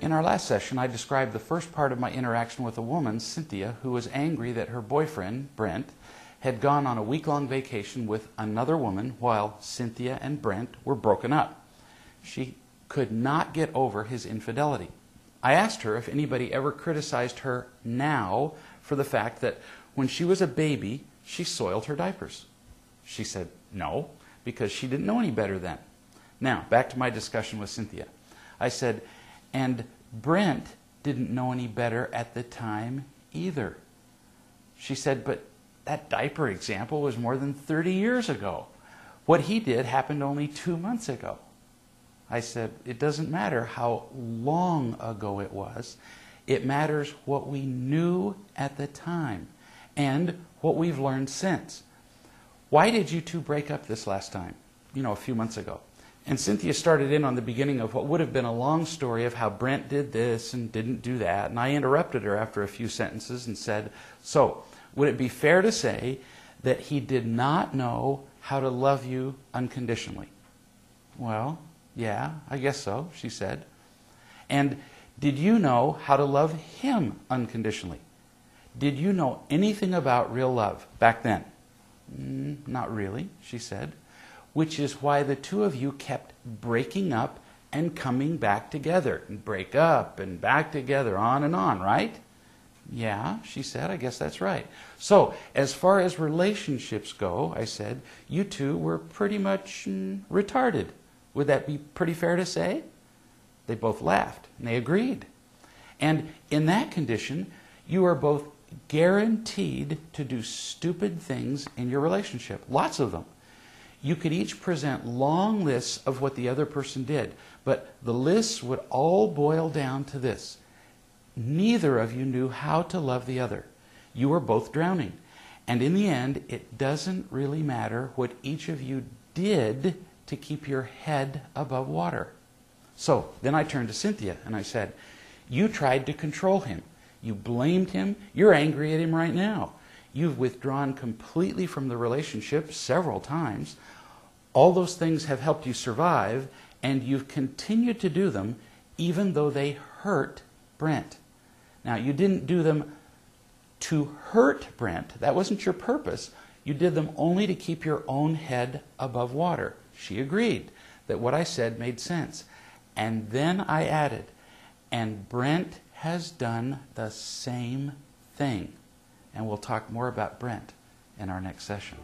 In our last session, I described the first part of my interaction with a woman, Cynthia, who was angry that her boyfriend, Brent, had gone on a week-long vacation with another woman while Cynthia and Brent were broken up. She could not get over his infidelity. I asked her if anybody ever criticized her now for the fact that when she was a baby, she soiled her diapers. She said no, because she didn't know any better then. Now, back to my discussion with Cynthia. I said, and Brent didn't know any better at the time either. She said, but that diaper example was more than 30 years ago. What he did happened only 2 months ago. I said, it doesn't matter how long ago it was. It matters what we knew at the time and what we've learned since. Why did you two break up this last time? A few months ago. And Cynthia started in on the beginning of what would have been a long story of how Brent did this and didn't do that. And I interrupted her after a few sentences and said, so, would it be fair to say that he did not know how to love you unconditionally? Well, yeah, I guess so, she said. And did you know how to love him unconditionally? Did you know anything about real love back then? Not really, she said. Which is why the two of you kept breaking up and coming back together. And break up and back together, on and on, right? Yeah, she said, I guess that's right. So, as far as relationships go, I said, you two were pretty much retarded. Would that be pretty fair to say? They both laughed, and they agreed. And in that condition, you are both guaranteed to do stupid things in your relationship. Lots of them. You could each present long lists of what the other person did, but the lists would all boil down to this. Neither of you knew how to love the other. You were both drowning. And in the end, it doesn't really matter what each of you did to keep your head above water. So then I turned to Cynthia and I said, you tried to control him. You blamed him. You're angry at him right now. You've withdrawn completely from the relationship several times. All those things have helped you survive, and you've continued to do them even though they hurt Brent. Now, you didn't do them to hurt Brent. That wasn't your purpose. You did them only to keep your own head above water. She agreed that what I said made sense. And then I added, and Brent has done the same thing. And we'll talk more about Brent in our next session.